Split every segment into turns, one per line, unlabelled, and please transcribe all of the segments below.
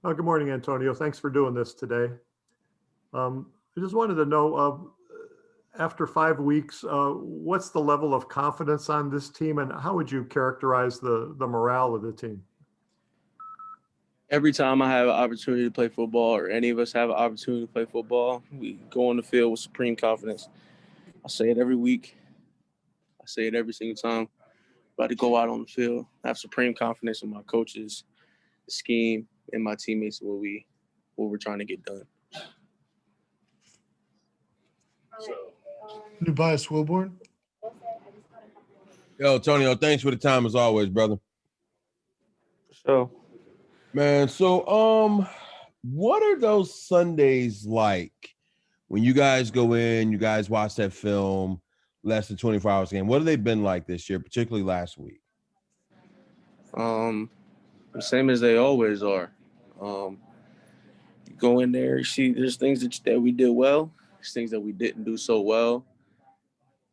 Good morning, Antonio. Thanks for doing this today. I just wanted to know, after 5 weeks, what's the level of confidence on this team, and how would you characterize the morale of the team?
Every time I have an opportunity to play football, or any of us have an opportunity to play football, we go on the field with supreme confidence. I say it every week. I say it every single time. About to go out on the field. I have supreme confidence in my coaches, the scheme, and my teammates what we're trying to get done.
Tobias Wilborn.
Yo, Antonio, thanks for the time as always, brother.
So,
man, what are those Sundays like when you guys go in, you guys watch that film, less than 24 hours game? What have they been like this year, particularly last week?
The same as they always are. You go in there, you see there's things that we did well, there's things that we didn't do so well.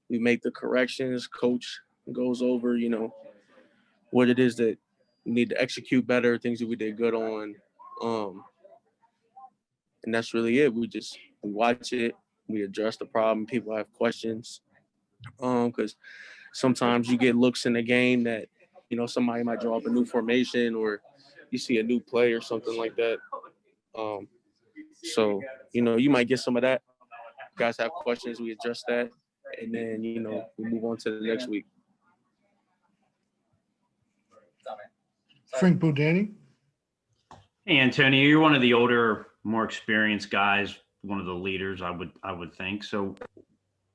We make the corrections. Coach goes over, what it is that we need to execute better, things that we did good on. And that's really it. We watch it, we address the problem. People have questions. Because sometimes you get looks in the game that, somebody might draw up a new formation or you see a new play or something like that. So, you might get some of that. You guys have questions, we address that. And then, we move on to the next week.
Frank Bodani.
Hey, Antonio, you're one of the older, more experienced guys, one of the leaders, I would think. So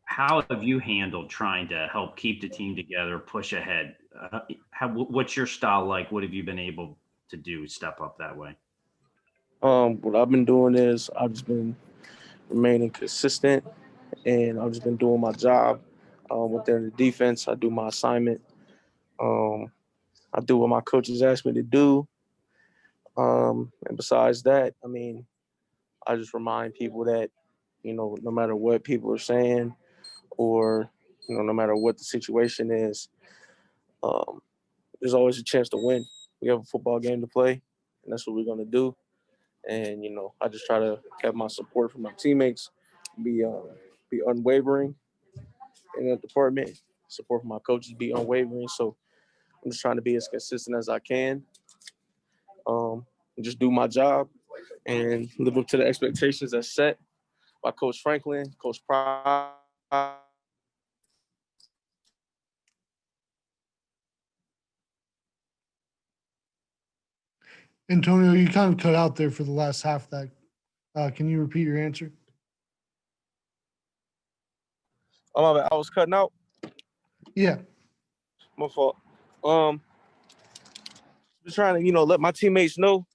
how have you handled trying to help keep the team together, push ahead? What's your style like? What have you been able to do, step up that way?
What I've been doing is I've just been remaining consistent, and I've just been doing my job. Within the defense, I do my assignment. I do what my coaches ask me to do. And besides that, I just remind people that, no matter what people are saying or, no matter what the situation is, there's always a chance to win. We have a football game to play, and that's what we're going to do. And, I just try to have my support from my teammates, be unwavering in that department. Support from my coaches, be unwavering. So I'm just trying to be as consistent as I can. And just do my job and live up to the expectations that's set by Coach Franklin, Coach Pryor.
Antonio, you kind of cut out there for the last half of that. Can you repeat your answer?
Oh, I was cutting out?
Yeah.
My fault. Just trying to, let my teammates know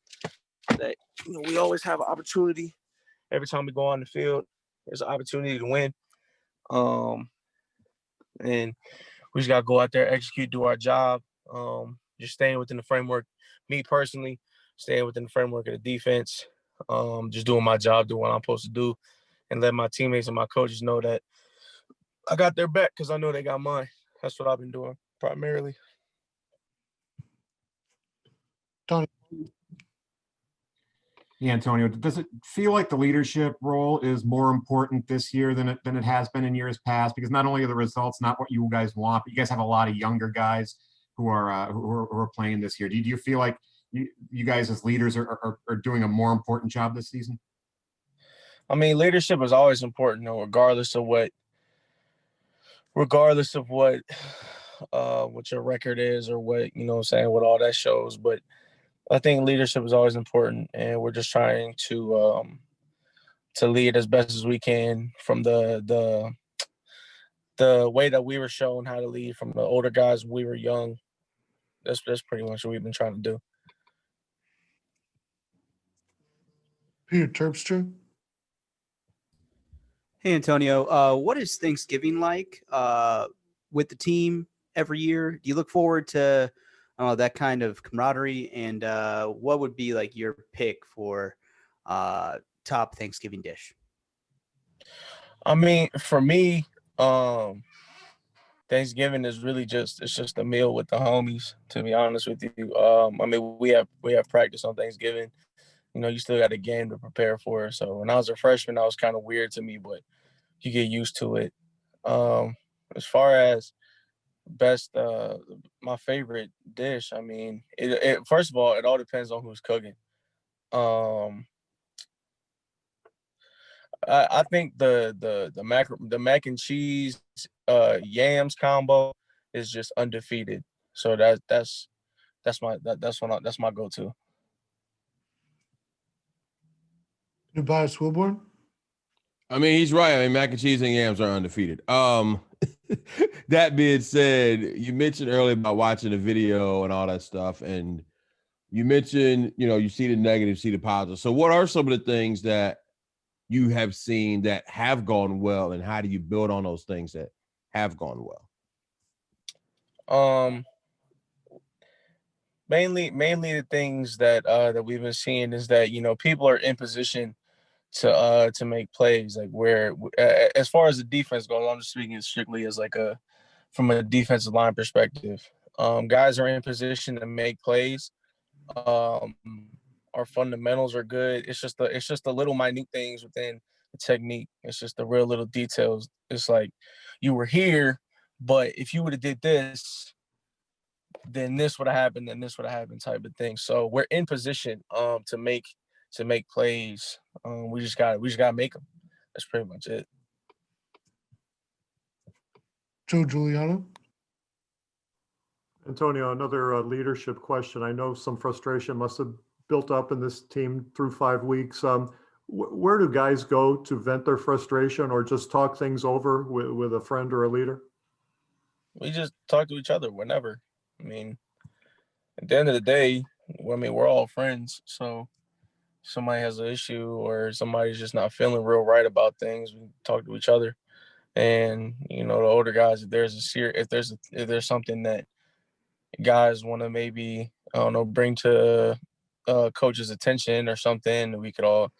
that, we always have an opportunity. Every time we go on the field, there's an opportunity to win. And we just got to go out there, execute, do our job. Just staying within the framework. Me personally, staying within the framework of the defense. Just doing my job, doing what I'm supposed to do, and let my teammates and my coaches know that I got their back because I know they got mine. That's what I've been doing primarily.
Tony.
Yeah, Antonio, does it feel like the leadership role is more important this year than it has been in years past? Because not only are the results not what you guys want, but you guys have a lot of younger guys who are playing this year. Do you feel like you guys as leaders are doing a more important job this season?
Leadership is always important, regardless of what your record is or what, what all that shows. But I think leadership is always important, and we're just trying to lead as best as we can from the way that we were shown how to lead from the older guys when we were young. That's pretty much what we've been trying to do.
Peter Terpstra.
Hey, Antonio. What is Thanksgiving like with the team every year? Do you look forward to that kind of camaraderie? And what would be like your pick for top Thanksgiving dish?
For me, Thanksgiving is really just a meal with the homies, to be honest with you. We have practice on Thanksgiving, you still got a game to prepare for. So when I was a freshman, that was kind of weird to me, but you get used to it. As far as best, my favorite dish, I mean, first of all, it all depends on who's cooking. Um, I think the mac and cheese yams combo is just undefeated. So that's my go-to.
Tobias Wilborn?
I mean, he's right. I mean, mac and cheese and yams are undefeated. That being said, you mentioned earlier about watching the video and all that stuff, and you mentioned, you see the negative, see the positive. So what are some of the things that you have seen that have gone well, and how do you build on those things that have gone well?
Mainly the things that we've been seeing is that people are in position to make plays. Like where as far as the defense goes, I'm just speaking strictly as like from a defensive line perspective. Guys are in position to make plays. Um, our fundamentals are good. It's just the little minute things within the technique. It's just the real little details. It's like you were here, but if you would have did this, then this would have happened, then this would have happened, type of thing. So we're in position to make plays. We just gotta make them. That's pretty much it.
Joe Giuliano?
Antonio, another leadership question. I know some frustration must have built up in this team through 5 weeks. Where do guys go to vent their frustration or just talk things over with a friend or a leader?
We just talk to each other whenever. I mean, at the end of the day, we're all friends. So if somebody has an issue or somebody's just not feeling real right about things, we talk to each other. And the older guys, if there's something that guys want to maybe, I don't know, bring to coach's attention or something, we could all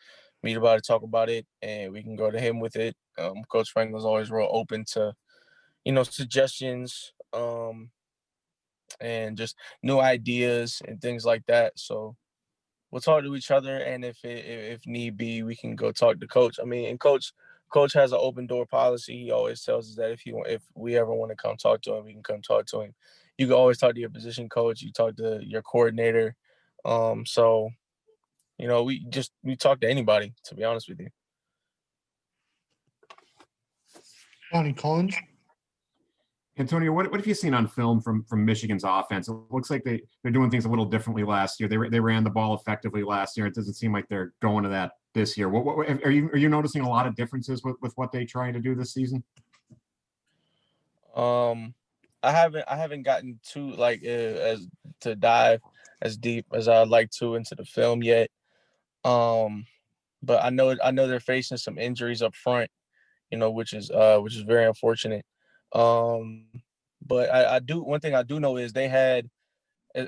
meet about it, talk about it, and we can go to him with it. Coach Franklin's always real open to suggestions, and just new ideas and things like that. So we'll talk to each other, and if need be, we can go talk to coach. I mean, and coach has an open door policy. He always tells us that if we ever want to come talk to him, we can come talk to him. You can always talk to your position coach. You talk to your coordinator. So we talk to anybody, to be honest with you.
Johnny Collins?
Antonio, what have you seen on film from Michigan's offense? It looks like they're doing things a little differently last year. They ran the ball effectively last year. It doesn't seem like they're going to that this year. What are you noticing a lot of differences with what they're trying to do this season?
I haven't gotten too as to dive as deep as I'd like to into the film yet. But I know they're facing some injuries up front, which is very unfortunate. But I do, one thing I do know is they had I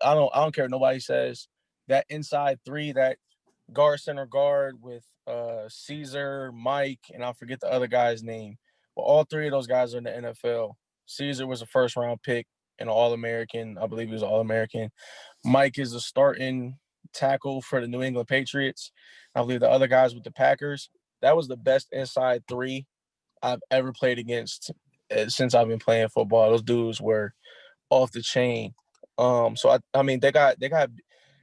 don't care what nobody says, that inside three, that center guard with Caesar, Mike, and I forget the other guy's name, but all three of those guys are in the NFL. Caesar was a first round pick and an All-American. I believe he was an All-American. Mike is a starting tackle for the New England Patriots. I believe the other guys with the Packers. That was the best inside three I've ever played against since I've been playing football. Those dudes were off the chain. So I mean they got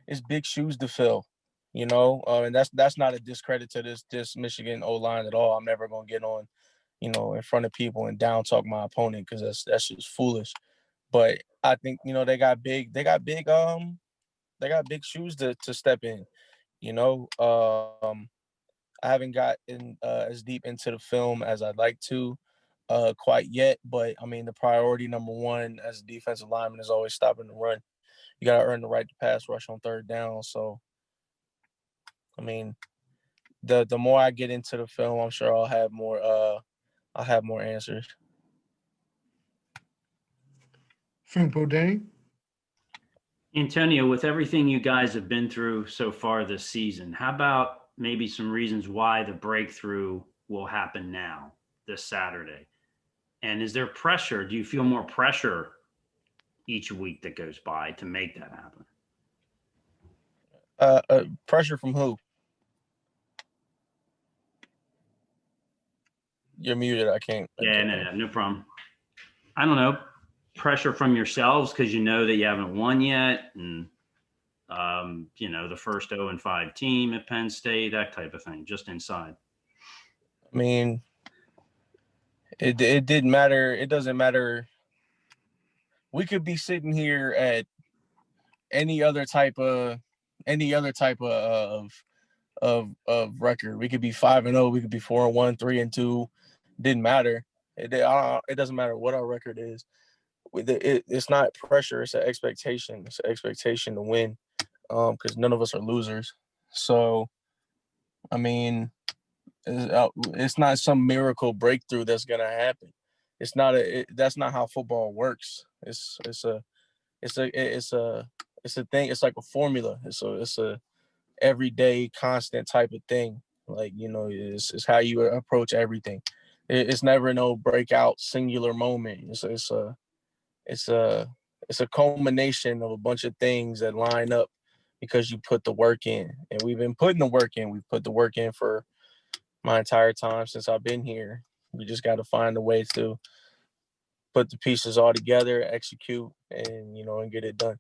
it's big shoes to fill, and that's not a discredit to this Michigan O-line at all. I'm never gonna get on, in front of people and down talk my opponent, because that's just foolish. But I think they got big shoes to step in. I haven't gotten as deep into the film as I'd like to quite yet, but I mean the priority number one as a defensive lineman is always stopping the run. You got to earn the right to pass rush on third down. So, I mean, the more I get into the film, I'm sure I'll have more answers.
Frank Bodani?
Antonio, with everything you guys have been through so far this season, how about maybe some reasons why the breakthrough will happen now, this Saturday? And is there pressure? Do you feel more pressure each week that goes by to make that happen?
Pressure from who? You're muted. I can't.
Yeah, no problem. I don't know. Pressure from yourselves because you know that you haven't won yet, and the first 0-5 team at Penn State, that type of thing, just inside.
I mean, it didn't matter. It doesn't matter. We could be sitting here at any other type of record. We could be 5-0. We could be 4-1, 3-2. Didn't matter. It doesn't matter what our record is. It's not pressure. It's an expectation. It's an expectation to win. Because none of us are losers. So, I mean, it's not some miracle breakthrough that's gonna happen. It's not that's not how football works. It's a thing. It's like a formula. It's a everyday constant type of thing. Like, it's how you approach everything. It's never no breakout singular moment. It's a culmination of a bunch of things that line up because you put the work in. And we've been putting the work in. We've put the work in for my entire time since I've been here. We just got to find a way to put the pieces all together, execute, and get it done.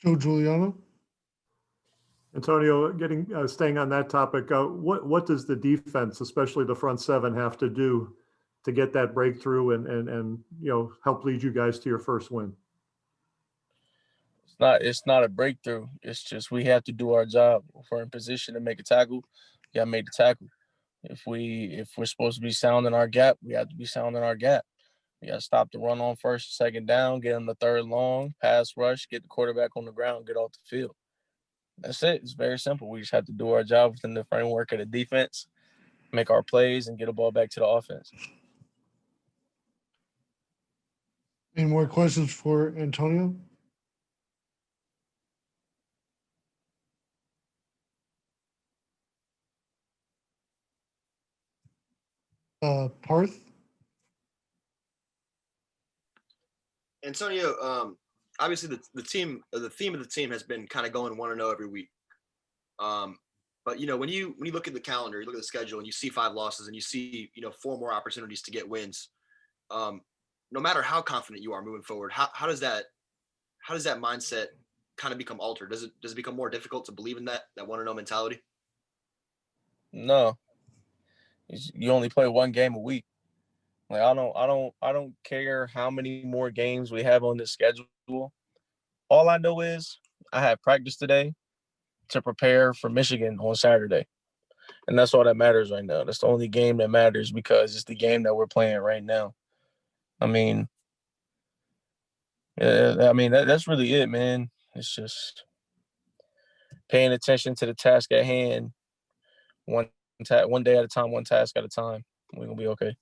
Joe Giuliano.
Antonio, staying on that topic, what does the defense, especially the front seven, have to do to get that breakthrough and help lead you guys to your first win?
It's not a breakthrough. It's just we have to do our job. If we're in position to make a tackle, we got to make the tackle. If we're supposed to be sounding our gap, we have to be sounding our gap. We got to stop the run on first, second down, get on the third long, pass rush, get the quarterback on the ground, get off the field. That's it. It's very simple. We just have to do our job within the framework of the defense, make our plays, and get a ball back to the offense.
Any more questions for Antonio? Parth?
Antonio, obviously the theme of the team has been kind of going 1-0 every week. But when you look at the calendar, you look at the schedule, and you see 5 losses, and you see 4 more opportunities to get wins. No matter how confident you are moving forward, how does that mindset kind of become altered? Does it become more difficult to believe in that 1-0 mentality?
No, you only play one game a week. Like I don't care how many more games we have on this schedule. All I know is I have practice today to prepare for Michigan on Saturday. And that's all that matters right now. That's the only game that matters because it's the game that we're playing right now. I mean, that's really it, man. It's just paying attention to the task at hand, one day at a time, one task at a time. We're going to be okay.